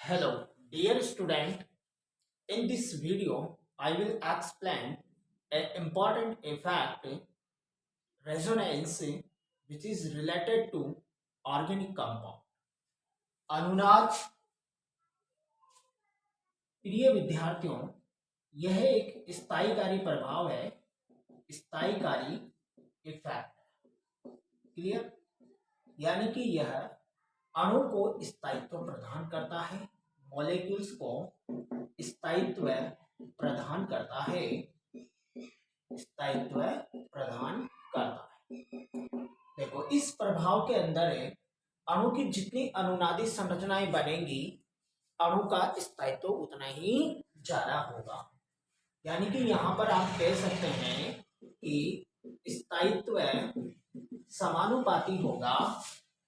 Hello, dear student. In this video, I will explain an important effect, resonance, which is related to organic compound. अनुनाद प्रिय विद्यार्थियों, यह एक स्थायीकारी प्रभाव है, स्थायीकारी इफेक्ट। क्लियर? यानी कि यह अणु को स्थायित्व प्रदान करता है, मॉलिक्यूल्स को स्थायित्व प्रदान करता है, स्थायित्व प्रदान करता है। देखो, इस प्रभाव के अंदर अणु की जितनी अनुनादी संरचनाएं बनेंगी, अणु का स्थायित्व उतना ही ज्यादा होगा। यानी कि यहाँ पर आप कह सकते हैं कि स्थायित्व समानुपाती होगा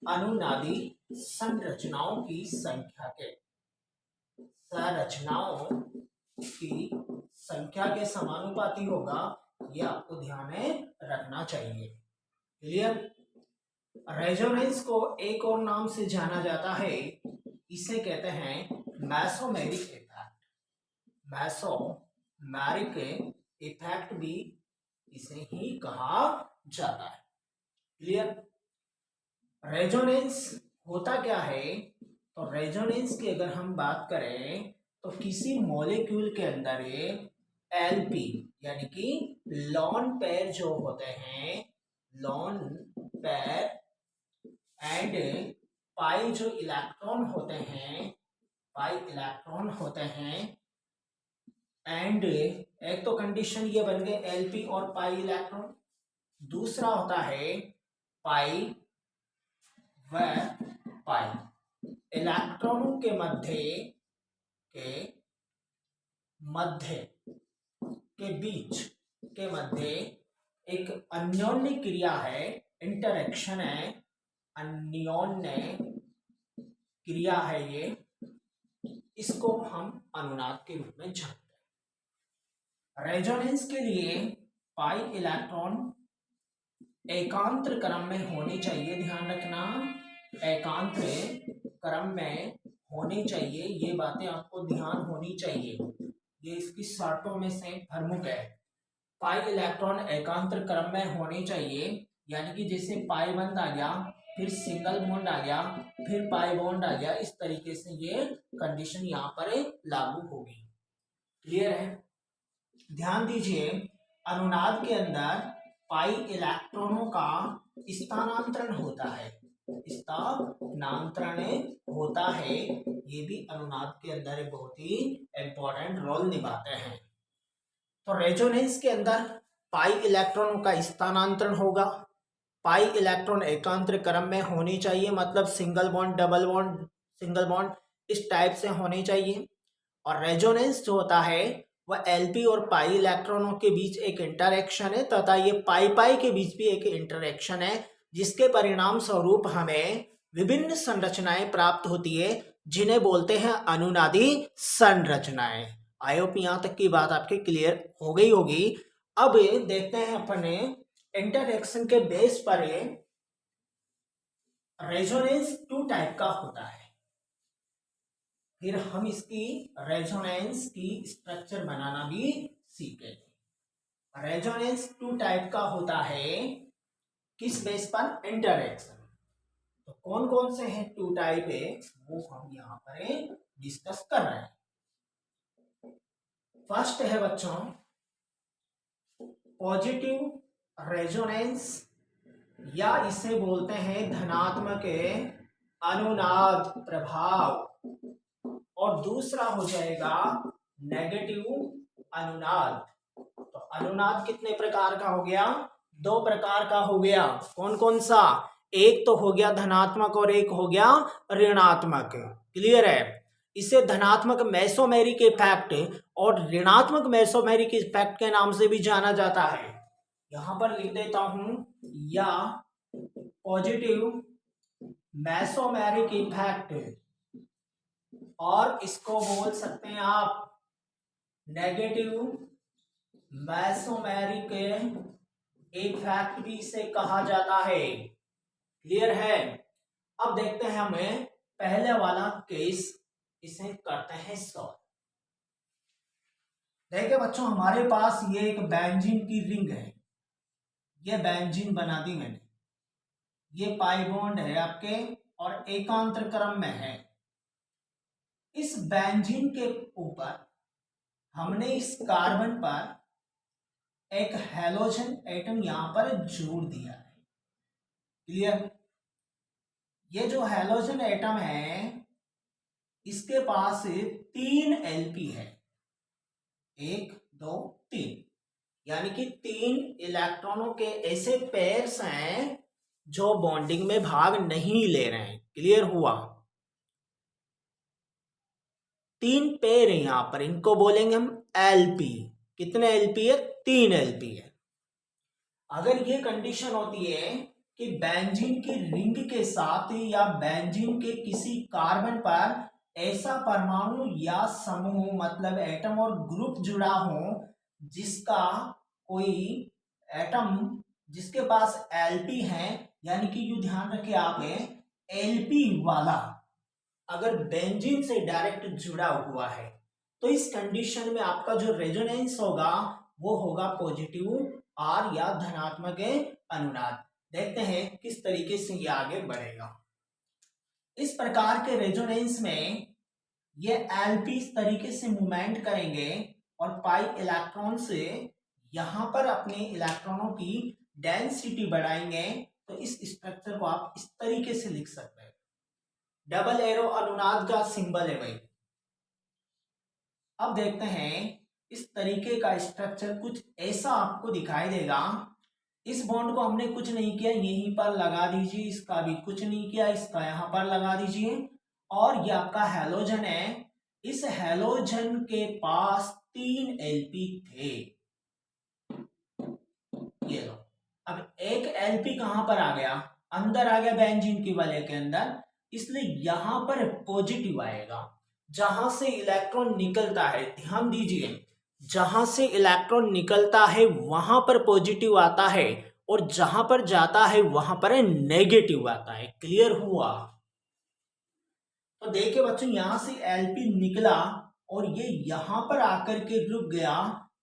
अनुनादी संरचनाओं की संख्या के, संरचनाओं की संख्या के समानुपाती होगा। यह आपको ध्यान में रखना चाहिए। क्लियर? रेजोनेंस को एक और नाम से जाना जाता है, इसे कहते हैं मेसोमेरिक इफेक्ट। मेसोमेरिक इफेक्ट भी इसे ही कहा जाता है। क्लियर? रेजोनेंस होता क्या है? तो रेजोनेंस की अगर हम बात करें तो किसी मॉलिक्यूल के अंदर एलपी यानी कि लोन पेयर जो होते हैं, लोन पेयर एंड पाई जो इलेक्ट्रॉन होते हैं, पाई इलेक्ट्रॉन होते हैं, एंड एक तो कंडीशन ये बन गए एलपी और पाई इलेक्ट्रॉन, दूसरा होता है पाई व पाई। इलेक्ट्रॉनों के बीच के मध्य एक अन्योन्य क्रिया है, इंटरेक्शन है, अन्योन्य क्रिया है ये, इसको हम अनुनाद के रूप में जानते हैं। रेजोनेंस के लिए पाई इलेक्ट्रॉन एकांतर क्रम में होने चाहिए। ध्यान रखना, एकांतर क्रम में होने चाहिए। ये बातें आपको ध्यान होनी चाहिए, ये इसकी शर्तों में से प्रमुख है। पाई इलेक्ट्रॉन एकांतर क्रम में होने चाहिए, यानी कि जैसे पाई बंद आ गया, फिर सिंगल बॉन्ड आ गया, फिर पाई बॉन्ड आ गया, इस तरीके से ये कंडीशन यहाँ पर लागू होगी। क्लियर है? ध्यान दीजिए, अनुनाद के अंदर पाई इलेक्ट्रॉनों का स्थानांतरण होता है, स्थानांतरण होता है। ये भी अनुनाद के अंदर बहुत ही इंपॉर्टेंट रोल निभाते हैं। तो रेजोनेंस के अंदर पाई इलेक्ट्रॉनों का स्थानांतरण होगा। पाई इलेक्ट्रॉन एकांतर क्रम में होनी चाहिए, मतलब single bond, double bond, single bond, इस टाइप से होने चाहिए। और रेजोनेंस जो होता है वह एलपी और पाई इलेक्ट्रॉनों के बीच एक इंटरेक्शन है, तथा ये पाई पाई के बीच भी एक इंटरेक्शन है, जिसके परिणाम स्वरूप हमें विभिन्न संरचनाएं प्राप्त होती है, जिन्हें बोलते हैं अनुनादी संरचनाएं। आई होप यहां तक की बात आपके क्लियर हो गई होगी। अब देखते हैं अपने इंटरेक्शन के बेस पर रेजोनेंस 2 टाइप का होता है। फिर हम इसकी रेजोनेंस की स्ट्रक्चर बनाना भी सीखेंगे। रेजोनेंस 2 टाइप का होता है, किस बेस पर? इंटरेक्शन। तो कौन कौन से हैं 2 टाइप है, वो हम यहाँ पर डिस्कस कर रहे हैं। फर्स्ट है बच्चों पॉजिटिव रेजोनेंस, या इसे बोलते हैं धनात्मक अनुनाद प्रभाव, और दूसरा हो जाएगा नेगेटिव अनुनाद। तो अनुनाद कितने प्रकार का हो गया? 2 प्रकार का हो गया। कौन कौन सा? एक तो हो गया धनात्मक और एक हो गया ऋणात्मक। क्लियर है? इसे धनात्मक मेसोमेरिक इफेक्ट और ऋणात्मक मेसोमेरिक इफेक्ट के नाम से भी जाना जाता है। यहां पर लिख देता हूं, या पॉजिटिव मेसोमेरिक इफेक्ट, और इसको बोल सकते हैं आप नेगेटिव मेसोमेरिक इफेक्ट भी इसे कहा जाता है। क्लियर है? अब देखते हैं हमें पहले वाला केस, इसे करते हैं सॉल्व। देखिए बच्चों, हमारे पास ये एक बेंजीन की रिंग है, ये बेंजीन बना दी मैंने, ये पाई बॉन्ड है आपके और एकांतर क्रम में है। इस बेंजीन के ऊपर हमने इस कार्बन पर एक हैलोजन एटम यहां पर जोड़ दिया है। क्लियर? ये जो हैलोजन एटम है इसके पास 3 एलपी है, 1 2 3, यानी कि 3 इलेक्ट्रॉनों के ऐसे पेयर्स हैं जो बॉन्डिंग में भाग नहीं ले रहे हैं। क्लियर हुआ? 3 पेयर है यहां पर, इनको बोलेंगे हम एलपी। कितने एलपी है? 3 एलपी है। अगर ये कंडीशन होती है कि बेंजीन की रिंग के साथ या बेंजीन के किसी कार्बन पर ऐसा परमाणु या समूह मतलब एटम और ग्रुप जुड़ा हो जिसका कोई एटम जिसके पास एलपी है, यानी कि यू ध्यान रखिए आप, एलपी वाला अगर बेंजीन से डायरेक्ट जुड़ा हुआ है तो इस कंडीशन में आपका जो रेजोनेंस होगा वो होगा पॉजिटिव आर या धनात्मक अनुनाद। देखते हैं किस तरीके से ये आगे बढ़ेगा। इस प्रकार के रेजोनेंस में ये एलपी इस तरीके से मूवमेंट करेंगे और पाई इलेक्ट्रॉन से यहां पर अपने इलेक्ट्रॉनों की डेंसिटी बढ़ाएंगे। तो इस स्ट्रक्चर को आप इस तरीके से लिख सकते हैं, डबल एरो अनुनाद का सिंबल है भाई। अब देखते हैं इस तरीके का स्ट्रक्चर कुछ ऐसा आपको दिखाई देगा। इस बॉन्ड को हमने कुछ नहीं किया, यहीं पर लगा दीजिए, इसका भी कुछ नहीं किया, इसका यहां पर लगा दीजिए। और ये आपका हैलोजन है, इस हैलोजन के पास 3 एलपी थे। ये लो, अब एक एलपी कहां पर आ गया? अंदर आ गया बेंजीन की वलय के अंदर, इसलिए यहां पर पॉजिटिव आएगा। जहां से इलेक्ट्रॉन निकलता है, ध्यान दीजिए, जहां से इलेक्ट्रॉन निकलता है वहां पर पॉजिटिव आता है और जहां पर जाता है वहां पर नेगेटिव आता है। क्लियर हुआ? तो देखिए बच्चों, यहां से एलपी निकला और ये यहां पर आकर के रुक गया,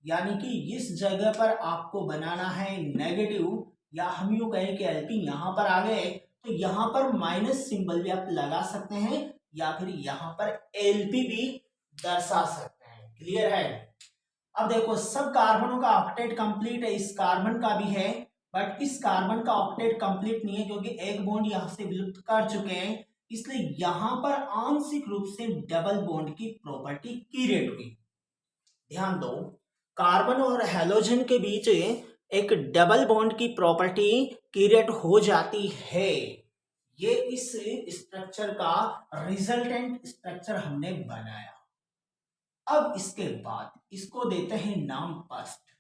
यानी कि इस जगह पर आपको बनाना है नेगेटिव, या हम यूं कहें कि एलपी यहां पर आ गए तो यहां पर माइनस सिंबल भी आप लगा सकते हैं या फिर यहां पर एलपी भी दर्शा सकते हैं। क्लियर है? अब देखो, सब कार्बनों का ऑक्टेट कंप्लीट है, इस कार्बन का भी है, बट इस कार्बन का ऑक्टेट कंप्लीट नहीं है क्योंकि एक बॉन्ड यहां से विलुप्त कर चुके हैं, इसलिए यहां पर आंशिक रूप से डबल बॉन्ड की प्रॉपर्टी क्रिएट हुई। ध्यान दो, कार्बन और हैलोजन के बीच एक डबल बॉन्ड की प्रॉपर्टी क्रिएट हो जाती है। ये इस स्ट्रक्चर का रिजल्टेंट स्ट्रक्चर हमने बनाया। अब इसके बाद इसको देते हैं नाम फर्स्ट।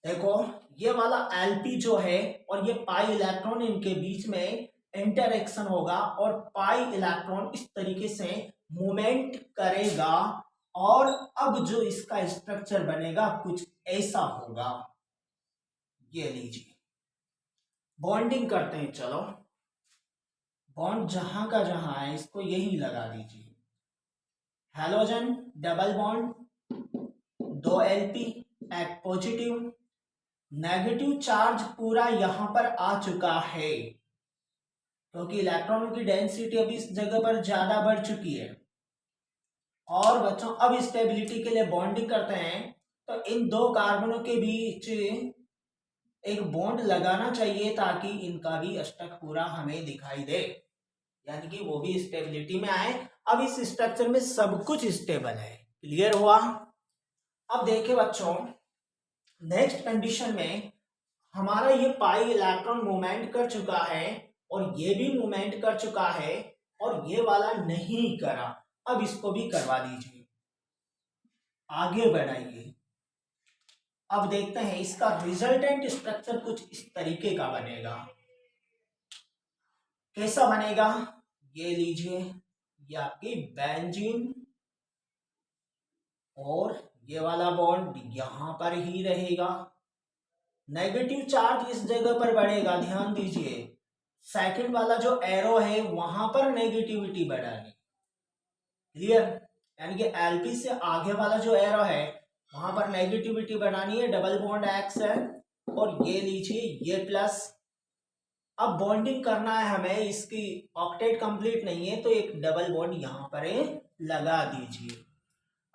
देखो, ये वाला एलपी जो है और ये पाई इलेक्ट्रॉन, इनके बीच में इंटरेक्शन होगा और पाई इलेक्ट्रॉन इस तरीके से मूवमेंट करेगा और अब जो इसका स्ट्रक्चर बनेगा कुछ ऐसा होगा। ये लीजिए, बॉन्डिंग करते हैं। चलो, बॉन्ड जहां का जहां है इसको यही लगा दीजिए। Halogen double bond, 2 LP at positive, negative charge पूरा यहां पर आ चुका है क्योंकि इलेक्ट्रॉनों की डेंसिटी अभी इस जगह पर ज्यादा बढ़ चुकी है। और बच्चों, अब स्टेबिलिटी के लिए बॉन्डिंग करते हैं तो इन दो कार्बनों के बीच एक बॉन्ड लगाना चाहिए ताकि इनका भी अष्टक पूरा हमें दिखाई दे, यानी कि वो भी स्टेबिलिटी में आए। अब इस स्ट्रक्चर में सब कुछ स्टेबल है। क्लियर हुआ? अब देखिए बच्चों, नेक्स्ट कंडीशन में हमारा ये पाई इलेक्ट्रॉन मूवमेंट कर चुका है और ये भी मूवमेंट कर चुका है और ये वाला नहीं करा। अब इसको भी करवा दीजिए, आगे बढ़ाइए। अब देखते हैं इसका रिजल्टेंट स्ट्रक्चर कुछ इस तरीके का बनेगा। कैसा बनेगा? ये लीजिए, ये आपकी बेंजीन और ये वाला बॉन्ड यहां पर ही रहेगा। नेगेटिव चार्ज इस जगह पर बढ़ेगा, ध्यान दीजिए। सेकंड वाला जो एरो है वहां पर नेगेटिविटी बढ़ानी। क्लियर। यानी कि एलपी से आगे वाला जो एरो है वहां पर नेगेटिविटी बनानी है, डबल बॉन्ड एक्स है, और ये लीजिए ये प्लस। अब बॉन्डिंग करना है हमें, इसकी ऑक्टेट कंप्लीट नहीं है तो एक डबल बॉन्ड यहाँ पर लगा दीजिए।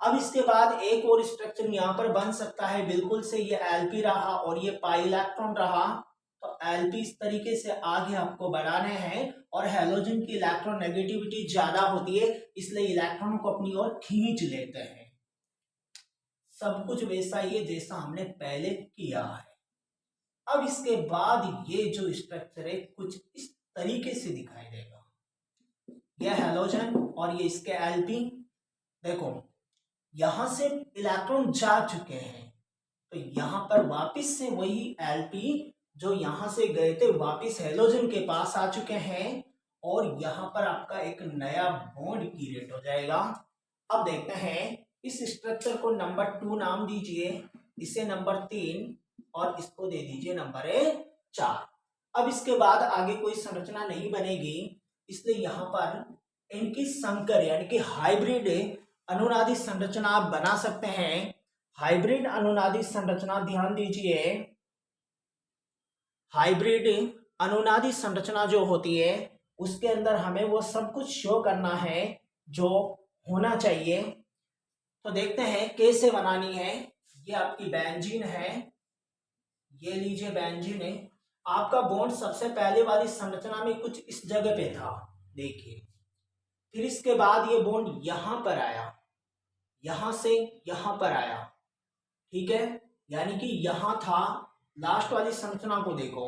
अब इसके बाद एक और स्ट्रक्चर यहाँ पर बन सकता है, बिल्कुल से ये एलपी रहा और ये पाई इलेक्ट्रॉन रहा, तो एलपी इस तरीके से आगे आपको बढ़ाने हैं, और हेलोजन की इलेक्ट्रॉन नेगेटिविटी ज्यादा होती है इसलिए इलेक्ट्रॉन को अपनी ओर खींच लेते हैं। सब कुछ वैसा ही है जैसा हमने पहले किया है। अब इसके बाद ये जो स्ट्रक्चर है कुछ इस तरीके से दिखाई देगा, ये हेलोजन और ये इसके एलपी। देखो यहां से इलेक्ट्रॉन जा चुके हैं तो यहां पर वापस से वही एलपी जो यहां से गए थे वापस हेलोजन के पास आ चुके हैं, और यहां पर आपका एक नया बॉन्ड क्रिएट हो जाएगा। अब देखते हैं, इस स्ट्रक्चर को नंबर 2 नाम दीजिए, इसे नंबर 3 और इसको दे दीजिए नंबर 4। अब इसके बाद आगे कोई संरचना नहीं बनेगी, इसलिए यहाँ पर इनकी संकर यानी कि हाइब्रिड अनुनादी संरचना आप बना सकते हैं। हाइब्रिड अनुनादी संरचना ध्यान दीजिए, हाइब्रिड अनुनादी संरचना जो होती है उसके अंदर हमें वो सब कुछ शो करना है जो होना चाहिए। तो देखते हैं कैसे बनानी है। ये आपकी बेंजीन है, ये लीजिए बेंजीन है। आपका बॉन्ड सबसे पहले वाली संरचना में कुछ इस जगह पे था, देखिए। फिर इसके बाद ये बॉन्ड यहां पर आया, यहां से यहां पर आया, ठीक है। यानी कि यहां था, लास्ट वाली संरचना को देखो,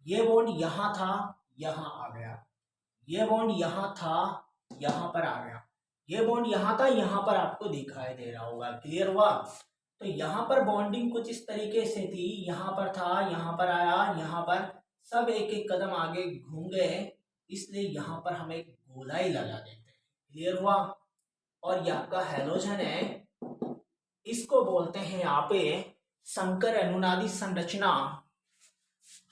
ये बॉन्ड यहां था, यहां आ गया, ये बॉन्ड यहां था, यहां पर आ गया, ये बॉन्ड यहां था, यहां पर आपको दिखाई दे रहा होगा। क्लियर हुआ। तो यहां पर बॉन्डिंग कुछ इस तरीके से थी, यहां पर था, यहां पर आया, यहां पर, सब एक एक कदम आगे घूम गए, इसलिए यहां पर हम एक गोलाई लगा देते हैं। क्लियर हुआ। और ये आपका हेलोजन है, इसको बोलते हैं यहाँ पे संकर अनुनादी संरचना,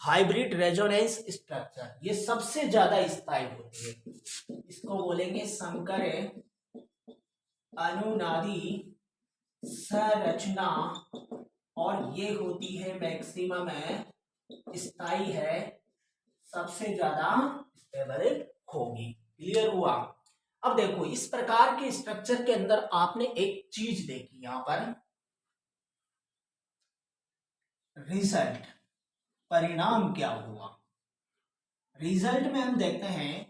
हाइब्रिड रेजोनेंस स्ट्रक्चर। ये सबसे ज्यादा स्थायी होती है, इसको बोलेंगे संकर अनुनादी संरचना, और ये होती है मैक्सिमम स्थायी है, सबसे ज्यादा स्टेबल होगी। क्लियर हुआ। अब देखो इस प्रकार के स्ट्रक्चर के अंदर आपने एक चीज देखी, यहां पर रिजल्ट, परिणाम क्या हुआ। रिजल्ट में हम देखते हैं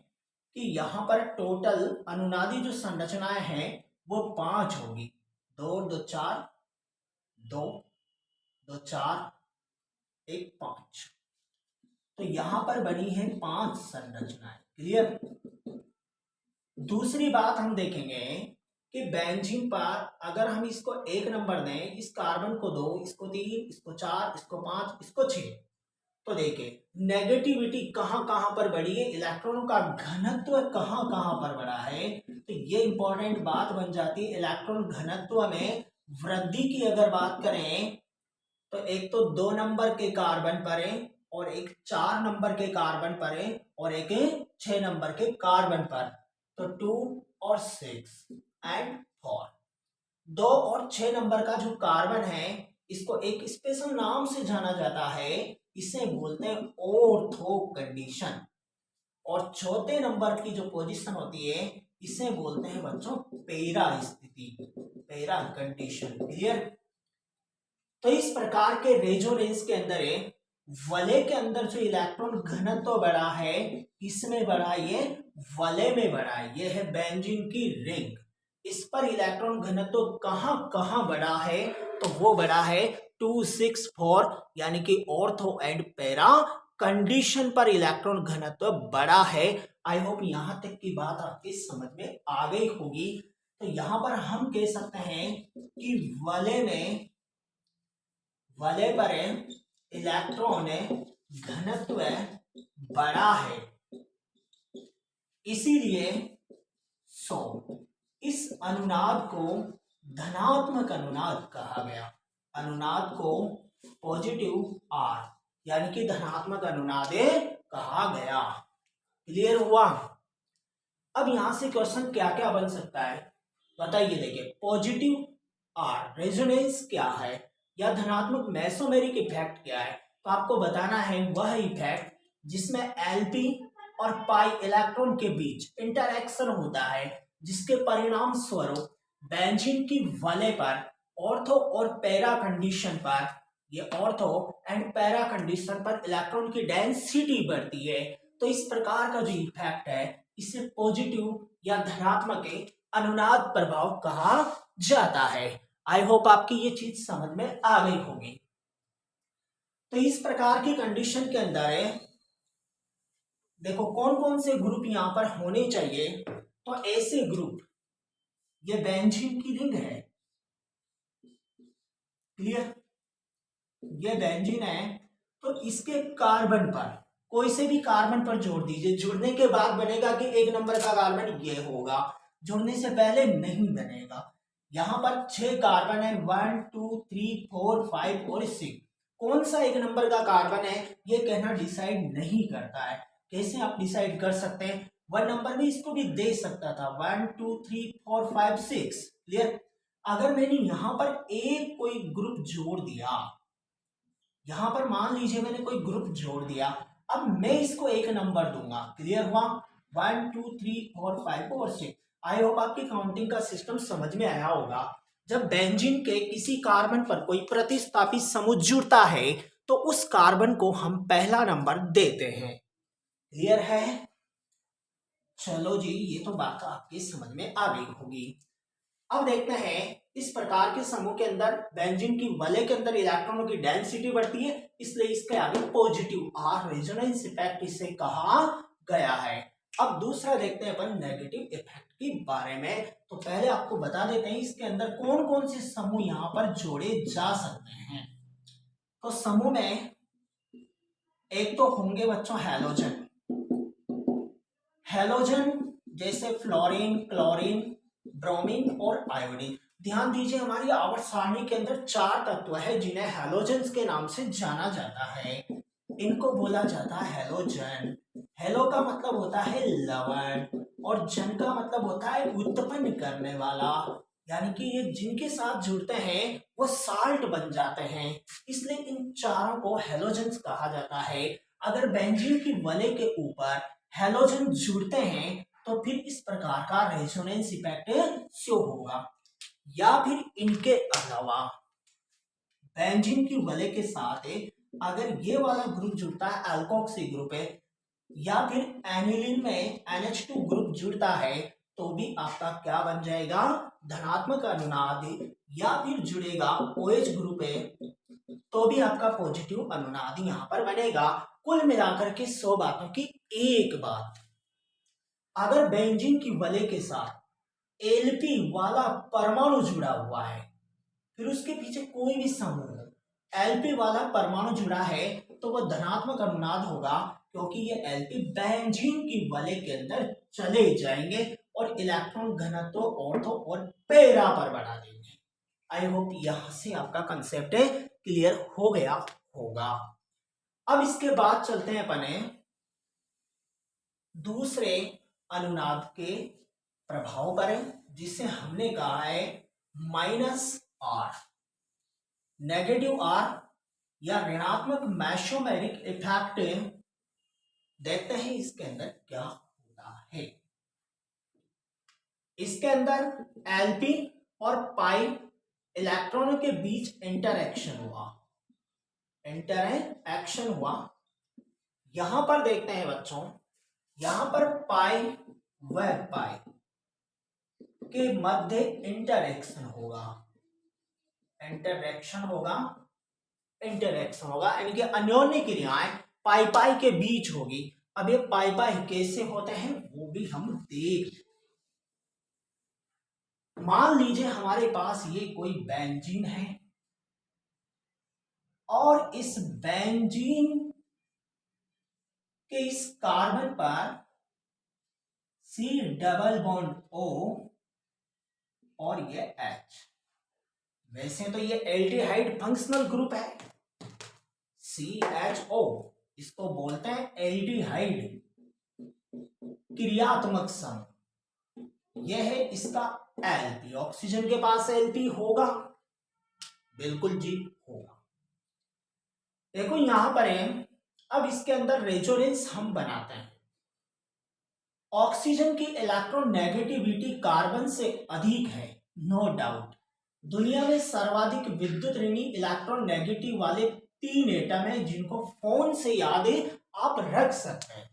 कि यहां पर टोटल अनुनादी जो संरचनाएं हैं वो 5 होगी, 2 2 4, 2 2 4 1 5। तो यहां पर बनी है 5 संरचनाएं। क्लियर। दूसरी बात हम देखेंगे कि बेंजीन पर अगर हम इसको 1 नंबर दें, इस कार्बन को 2, इसको 3, इसको 4, इसको 5, इसको 6, तो देखिए नेगेटिविटी कहां कहां पर बढ़ी है, इलेक्ट्रॉनों का घनत्व कहां कहां पर बढ़ा है। तो ये इंपॉर्टेंट बात बन जाती है। इलेक्ट्रॉन घनत्व में वृद्धि की अगर बात करें तो एक तो 2 नंबर के कार्बन पर है, और एक 4 नंबर के कार्बन पर है, और एक 6 नंबर के कार्बन पर। तो 2 और 6 एंड 4, 2 और 6 नंबर का जो कार्बन है इसको एक स्पेशल नाम से जाना जाता है, इसे बोलते हैं ऑर्थो कंडीशन। और चौथे नंबर की जो पोजीशन होती है इसे बोलते हैं बच्चों पैरा स्थिति, पैरा कंडीशन। क्लियर। तो इस प्रकार के रेजोनेंस के अंदर वलय के अंदर जो इलेक्ट्रॉन घनत्व बढ़ा है, इसमें बढ़ा, ये वलय में बढ़ा है, ये है बेंजीन की रिंग। इस पर इलेक्ट्रॉन घनत्व कहां कहां बढ़ा है, तो वो बढ़ा है 264, यानी कि ऑर्थो एंड पैरा कंडीशन पर इलेक्ट्रॉन घनत्व बढ़ा है। आई होप यहां तक की बात आपके समझ में आ गई होगी। तो यहां पर हम कह सकते हैं कि वलय पर इलेक्ट्रॉन घनत्व बड़ा है, इसीलिए इस अनुनाद को धनात्मक अनुनाद कहा गया। अनुनाद को पॉजिटिव आर यानी कि धनात्मक अनुनाद कहा गया। क्लियर हुआ। अब यहां से क्वेश्चन क्या क्या बन सकता है। बताइए, देखिए पॉजिटिव आर रेजोनेंस क्या है या धनात्मक मेसोमेरिक इफेक्ट क्या है। तो आपको बताना है वह इफेक्ट जिसमें एलपी और पाई इलेक्ट्रॉन के बीच इंटरैक्शन होता है, जिसके परिणाम स्वरूप बेंजीन की वलय पर ऑर्थो और पैरा कंडीशन पर, ये ऑर्थो एंड पैरा कंडीशन पर इलेक्ट्रॉन की डेंसिटी बढ़ती है। तो इस प्रकार का जो इफेक्ट है इसे पॉजिटिव या धनात्मक अनुनाद प्रभाव कहा जाता है। आई होप आपकी ये चीज समझ में आ गई होगी। तो इस प्रकार की कंडीशन के अंदर है, देखो कौन कौन से ग्रुप यहां पर होने चाहिए। तो ऐसे ग्रुप, ये बेंजीन की रिंग है, क्लियर, ये बेंजीन है, तो इसके कार्बन पर कोई से भी कार्बन पर जोड़ दीजिए। जुड़ने के बाद बनेगा कि एक नंबर का कार्बन ये होगा, जुड़ने से पहले नहीं बनेगा। यहां पर 6 कार्बन है, 1 2 3 4 5 और 6। कौन सा एक नंबर का कार्बन है ये कहना डिसाइड नहीं करता है। कैसे आप डिसाइड कर सकते हैं, 1 नंबर में इसको भी दे सकता था, 1 2 3 4 5 6, क्लियर। अगर मैंने यहां पर एक कोई ग्रुप जोड़ दिया, यहां पर मान लीजिए मैंने कोई ग्रुप जोड़ दिया, अब मैं इसको एक नंबर दूंगा, क्लियर हुआ, 1 2 3 4 5 और 6। आई होप आपकी काउंटिंग का सिस्टम समझ में आया होगा। जब बेंजीन के किसी कार्बन पर कोई प्रतिस्थापित समूह जुड़ता है तो उस कार्बन को हम पहला नंबर देते हैं, क्लियर है। चलो जी, ये तो बात आपकी समझ में आ गई होगी। अब देखते हैं इस प्रकार के समूह के अंदर बेंजीन की वलय के अंदर इलेक्ट्रॉनों की डेंसिटी बढ़ती है, इसलिए इसके आगे पॉजिटिव आर रेजोनेंस इफेक्ट इसे कहा गया है। अब दूसरा देखते हैं अपन नेगेटिव इफेक्ट के बारे में। तो पहले आपको बता देते हैं इसके अंदर कौन कौन से समूह यहां पर जोड़े जा सकते हैं। तो समूह में एक तो होंगे बच्चों हैलोजन, हैलोजन जैसे फ्लोरीन, क्लोरीन, ब्रोमीन और आयोडीन। ध्यान दीजिए हमारी आवर्त सारणी के अंदर 4 तत्व है जिन्हें हैलोजेंस के नाम से जाना जाता है। इनको बोला जाता है हैलोजन। हेलो का मतलब होता है लवण और जन का मतलब होता है उत्पन्न करने वाला, यानी कि ये जिनके साथ जुड़ते हैं वो साल्ट बन जाते हैं, इसलिए इन चारों को हैलोजेंस कहा जाता है। अगर बेंजीन की वलय के ऊपर हैलोजन जुड़ते हैं तो फिर इस प्रकार का रेजोनेंस इफेक्ट शो होगा। या फिर इनके अलावा बेंजीन की वलय के साथ अगर ये वाला ग्रुप जुड़ता है, अल्कोक्सी ग्रुप है, या फिर एनिलीन में NH2 ग्रुप जुड़ता है, तो भी आपका क्या बन जाएगा, धनात्मक अनुनाद। या फिर जुड़ेगा OH ग्रुप है तो भी आपका पॉजिटिव अनुनाद यहां पर बनेगा। कुल मिलाकर के 100 बातों की एक बात, अगर बेंजीन की वलय के साथ एलपी वाला परमाणु जुड़ा हुआ है, फिर उसके पीछे कोई भी समूह एलपी वाला परमाणु जुड़ा है तो वह धनात्मक अनुनाद होगा, क्योंकि ये एलपी बेंजीन की वलय के अंदर चले जाएंगे और इलेक्ट्रॉन घनत्व ऑर्थो और पैरा पर बना देंगे। आई होप यहां से आपका कंसेप्ट क्लियर हो गया होगा। अब इसके बाद चलते हैं अपने दूसरे अनुनाद के प्रभाव पर, जिसे हमने कहा है माइनस आर, नेगेटिव आर या ऋणात्मक मेसोमेरिक इफेक्ट। देखते हैं इसके अंदर क्या होता है। इसके अंदर एलपी और पाई इलेक्ट्रॉनों के बीच इंटरएक्शन हुआ। यहां पर देखते हैं बच्चों, यहां पर पाई व पाई के मध्य इंटरएक्शन होगा यानी कि अन्योन्य क्रियाएं पाई पाई के बीच होगी। अब ये पाई पाई कैसे होते हैं वो भी हम देख। मान लीजिए हमारे पास ये कोई बेंजीन है और इस बेंजीन के इस कार्बन पर C डबल बॉन्ड O और ये H। वैसे तो ये एल्डिहाइड फंक्शनल ग्रुप है, CHO, इसको बोलते हैं एल्डिहाइड क्रियात्मक समूह। यह है इसका Lp, ऑक्सीजन के पास Lp होगा, बिल्कुल जी होगा। देखो यहां पर है, अब इसके अंदर रेजोनेंस हम बनाते हैं। ऑक्सीजन की इलेक्ट्रोनेगेटिविटी कार्बन से अधिक है, नो डाउट। दुनिया में सर्वाधिक विद्युत ऋणी इलेक्ट्रॉन नेगेटिव वाले 3 एटम हैं जिनको फोन से याद है आप रख सकते हैं,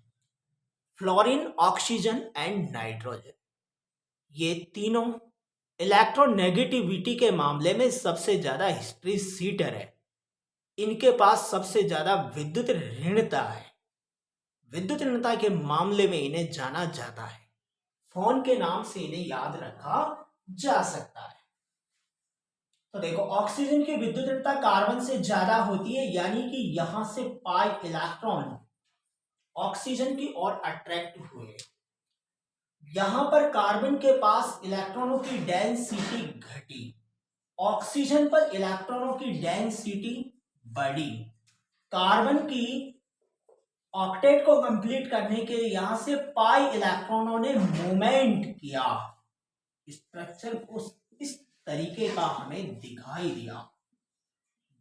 फ्लोरीन, ऑक्सीजन एंड नाइट्रोजन। ये तीनों इलेक्ट्रोनेगेटिविटी के मामले में सबसे ज्यादा हिस्ट्री सीटर है। इनके पास सबसे ज्यादा विद्युत ऋणता है। विद्युत ऋणता के मामले में इन्हें जाना जाता है, फोन के नाम से इन्हें याद रखा जा सकता है। तो देखो ऑक्सीजन की विद्युत ऋणता कार्बन से ज्यादा होती है, यानी कि यहां से पाई इलेक्ट्रॉन ऑक्सीजन की ओर अट्रैक्ट हुए। यहां पर कार्बन के पास इलेक्ट्रॉनों की डेंसिटी घटी, ऑक्सीजन पर इलेक्ट्रॉनों की डेंसिटी बढ़ी। कार्बन की ऑक्टेट को कंप्लीट करने के लिए यहां से पाई इलेक्ट्रॉनों ने मूवमेंट किया। स्ट्रक्चर कुछ इस तरीके का हमें दिखाई दिया।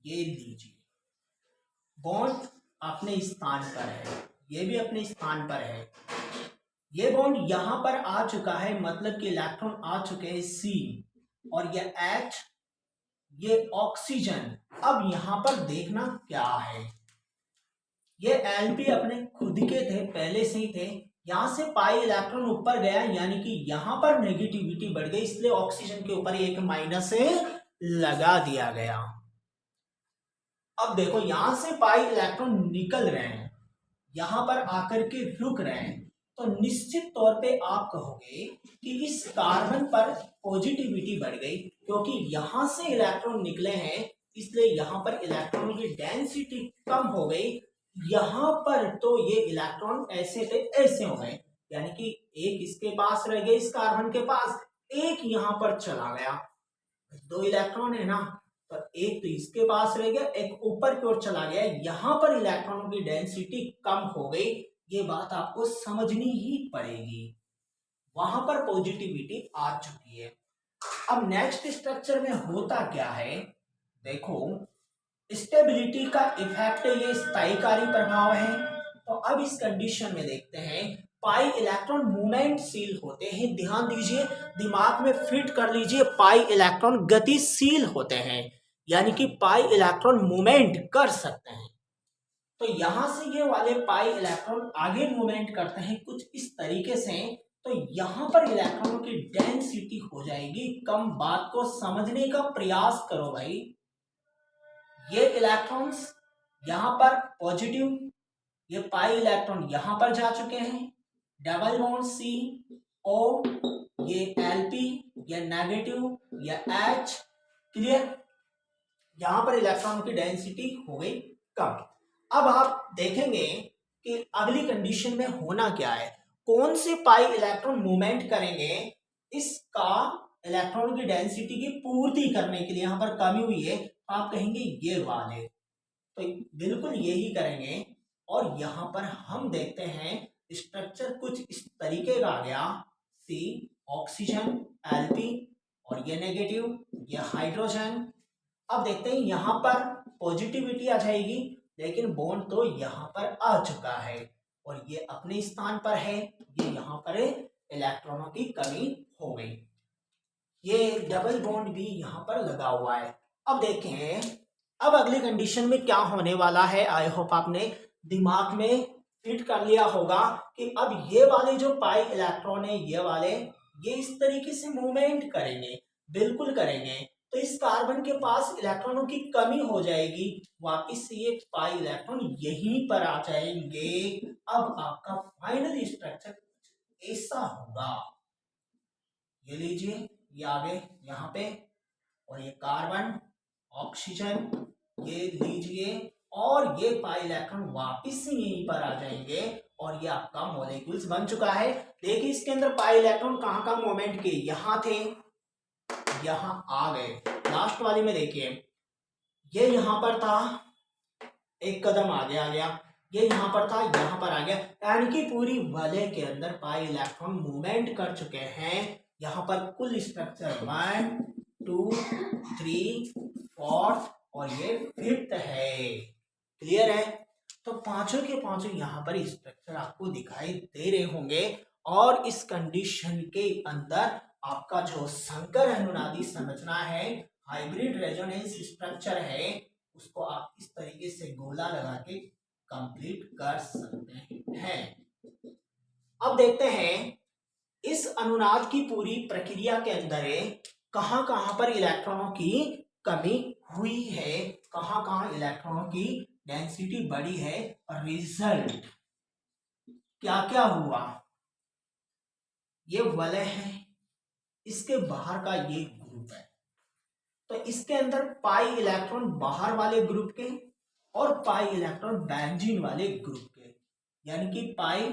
ये लीजिए, बॉन्ड अपने स्थान पर है, ये भी अपने स्थान पर है। ये बॉन्ड यहां पर आ चुका है, मतलब कि इलेक्ट्रॉन आ चुके हैं C, और ये H, ये ऑक्सीजन। अब यहां पर देखना क्या है, ये Lp अपने खुद के थे, पहले से ही थे। यहां से पाई इलेक्ट्रॉन ऊपर गया, यानी कि यहां पर नेगेटिविटी बढ़ गई, इसलिए ऑक्सीजन के ऊपर एक माइनस लगा दिया गया। अब देखो यहां से पाई इलेक्ट्रॉन निकल रहे हैं, यहां पर आकर के रुक रहे हैं, तो निश्चित तौर पे आप कहोगे कि इस कार्बन पर पॉजिटिविटी बढ़ गई, क्योंकि यहां से इलेक्ट्रॉन निकले हैं, इसलिए यहां पर इलेक्ट्रॉन की डेंसिटी कम हो गई। यहां पर तो ये इलेक्ट्रॉन ऐसे थे ऐसे हो गए, यानी कि एक इसके पास रह गया, इस कार्बन के पास, एक यहां पर चला गया। 2 इलेक्ट्रॉन है ना, तो एक तो इसके पास रह गया, एक ऊपर की ओर चला गया। यहां पर इलेक्ट्रॉनों की डेंसिटी कम हो गई, ये बात आपको समझनी ही पड़ेगी। वहां पर पॉजिटिविटी आ चुकी है। अब नेक्स्ट स्ट्रक्चर में होता क्या है, देखो स्टेबिलिटी का इफेक्ट, ये स्थायीकारी प्रभाव है। तो अब इस कंडीशन में देखते हैं, पाई इलेक्ट्रॉन मूवमेंटशील होते हैं। ध्यान दीजिए, दिमाग में फिट कर लीजिए, पाई इलेक्ट्रॉन गतिशील होते हैं, यानी कि पाई इलेक्ट्रॉन मूवमेंट कर सकते हैं। तो यहां से ये वाले पाई इलेक्ट्रॉन आगे मूवमेंट करते हैं कुछ इस तरीके से, तो यहां पर इलेक्ट्रॉनों की डेंसिटी हो जाएगी कम। बात को समझने का प्रयास करो भाई। ये इलेक्ट्रॉन्स यहां पर पॉजिटिव, ये पाई इलेक्ट्रॉन यहां पर जा चुके हैं, डबल बॉन्ड C O, ये Lp, ये नेगेटिव, ये H, क्लियर। यहां पर इलेक्ट्रॉन की डेंसिटी हो गई कम। अब आप देखेंगे कि अगली कंडीशन में होना क्या है, कौन से पाई इलेक्ट्रॉन मूवमेंट करेंगे इसका इलेक्ट्रॉन की डेंसिटी की पूर्ति करने के लिए। यहां पर कमी हुई है, आप कहेंगे ये वाले, तो बिल्कुल यही करेंगे। और यहां पर हम देखते हैं स्ट्रक्चर कुछ इस तरीके का आ गया, C ऑक्सीजन, Lp, और ये नेगेटिव, ये हाइड्रोजन। अब देखते हैं यहां पर पॉजिटिविटी आ जाएगी, लेकिन बॉन्ड तो यहां पर आ चुका है और ये अपने स्थान पर है, ये यहां पर इलेक्ट्रॉनों की कमी हो गई। ये डबल बॉन्ड भी यहां पर लगा हुआ है। अब देखें, अब अगली कंडीशन में क्या होने वाला है। आई होप आपने दिमाग में फिट कर लिया होगा कि अब ये वाले जो पाई इलेक्ट्रॉन है, ये वाले, ये इस तरीके से मूवमेंट करेंगे, बिल्कुल करेंगे। तो इस कार्बन के पास इलेक्ट्रॉनों की कमी हो जाएगी, वापिस से ये पाई इलेक्ट्रॉन यहीं पर आ जाएंगे। अब आपका फाइनल स्ट्रक्चर ऐसा होगा, ये लीजिए, ये आगे यहाँ पे, और ये कार्बन, ऑक्सीजन, ये लीजिए, और ये पाई इलेक्ट्रॉन वापिस से यहीं पर आ जाएंगे और ये आपका मॉलिक्यूल्स बन चुका है। देखिए इसके अंदर पाई इलेक्ट्रॉन कहाँ कहाँ मूवमेंट किए, यहाँ थे, यहाँ आ गए। लास्ट वाली में देखिए, ये यहाँ पर था, एक कदम आगे आ गया, ये यहाँ पर था, यहाँ पर आ गया, यानी कि पूरी वलय के अंदर पाई इलेक्ट्रॉन मूवमेंट कर चुके हैं। यहाँ पर कुल स्ट्रक्चर 1 2 3 4 और ये 5th है। क्लियर है? तो पांचों के पांचों यहाँ पर स्ट्रक्चर आपको दिखाई दे रहे होंगे और इस कंडीशन के अंदर आपका जो संकर अनुनादी संरचना है, हाइब्रिड रेजोनेंस स्ट्रक्चर है, उसको आप इस तरीके से गोला लगा के कंप्लीट कर सकते हैं। अब देखते हैं इस अनुनाद की पूरी प्रक्रिया के अंदर कहां कहां पर इलेक्ट्रॉनों की कमी हुई है, कहां कहां इलेक्ट्रॉनों की डेंसिटी बढ़ी है और रिजल्ट क्या क्या हुआ। ये वलय है, इसके बाहर का ये ग्रुप है, तो इसके अंदर पाई इलेक्ट्रॉन बाहर वाले ग्रुप के और पाई इलेक्ट्रॉन बेंजीन वाले ग्रुप के, यानी कि पाई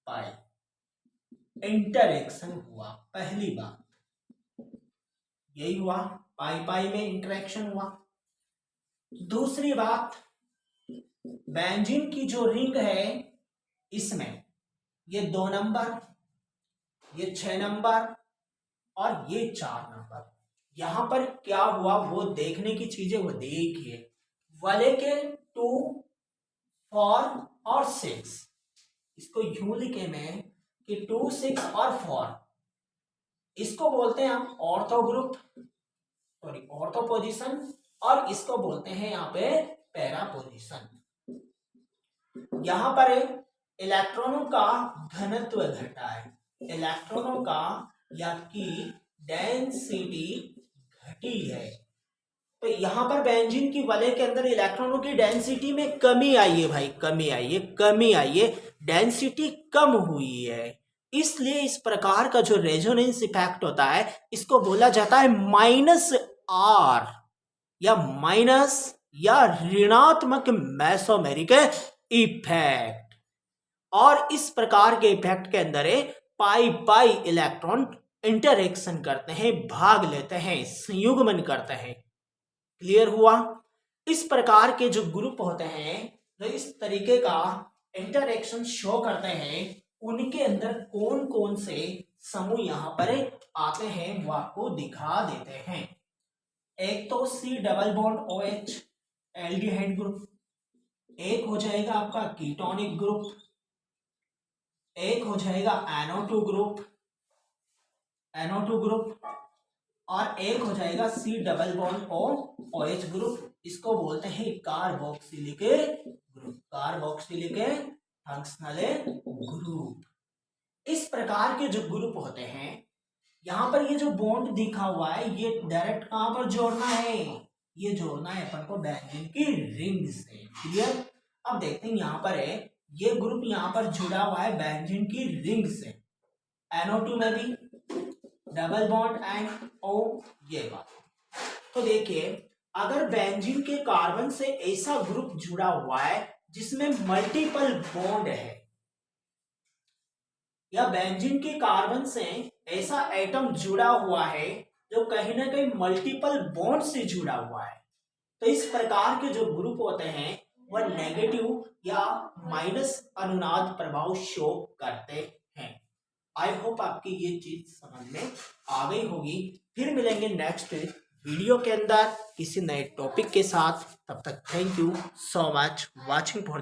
पाई इंटरेक्शन हुआ। पहली बात यही हुआ, पाई पाई में इंटरेक्शन हुआ। दूसरी बात, बेंजीन की जो रिंग है इसमें ये 2 नंबर, ये 6 नंबर और ये 4 नंबर, यहां पर क्या हुआ वो देखने की चीजें वो देखिए। वाले के 2 4 और 6, इसको यूं लिखे में कि 2 6 और 4, इसको बोलते हैं हम ortho group, sorry ortho position, और इसको बोलते हैं यहाँ पे पैरा पोजीशन। यहां पर इलेक्ट्रॉनों का घनत्व घटा है, इलेक्ट्रॉनों का या की डेंसिटी घटी है। तो यहां पर बेंजीन की वलय के अंदर इलेक्ट्रॉनों की डेंसिटी में कमी आई है भाई, कमी आई है, कमी आई है, डेंसिटी कम हुई है। इसलिए इस प्रकार का जो रेजोनेंस इफेक्ट होता है इसको बोला जाता है -R या माइनस या ऋणात्मक मेसोमेरिक इफेक्ट। और इस प्रकार के इफेक्ट के अंदर पाई पाई इलेक्ट्रॉन इंटरेक्शन करते हैं, भाग लेते हैं, संयुग्मन करते हैं। क्लियर हुआ? इस प्रकार के जो ग्रुप होते हैं जो इस तरीके का इंटरेक्शन शो करते हैं, उनके अंदर कौन कौन से समूह यहां पर आते हैं वो आपको दिखा देते हैं। एक तो C double bond OH aldehyde group, एक हो जाएगा आपका कीटोनिक ग्रुप, एक हो जाएगा NO2 ग्रुप और एक हो जाएगा C double bond OH group. इसको बोलते हैं carboxylic group, carboxylic functional group. इस प्रकार के जो ग्रुप होते हैं, यहां पर ये जो बॉन्ड दिखा हुआ है ये डायरेक्ट कहां पर जोड़ना है, ये जोड़ना है अपन को बेंजीन की रिंग से। क्लियर? अब देखते हैं यहां पर है ये ग्रुप यहां पर जुड़ा हुआ है बेंजीन की रिंग से, NO2 में भी डबल बॉन्ड एंड O, ये बात। तो देखिए अगर बेंजीन के कार्बन से ऐसा ग्रुप जुड़ा हुआ है जिसमें मल्टीपल बॉन्ड है, या बेंजीन के कार्बन से ऐसा एटम जुड़ा हुआ है जो कहीं ना कहीं मल्टीपल बॉन्ड से जुड़ा हुआ है, तो इस प्रकार के जो ग्रुप होते हैं वह नेगेटिव या माइनस अनुनाद प्रभाव शो करते हैं। आई होप आपकी ये चीज समझ में आ गई होगी। फिर मिलेंगे नेक्स्ट वीडियो के अंदर किसी नए टॉपिक के साथ। तब तक thank you so much watching for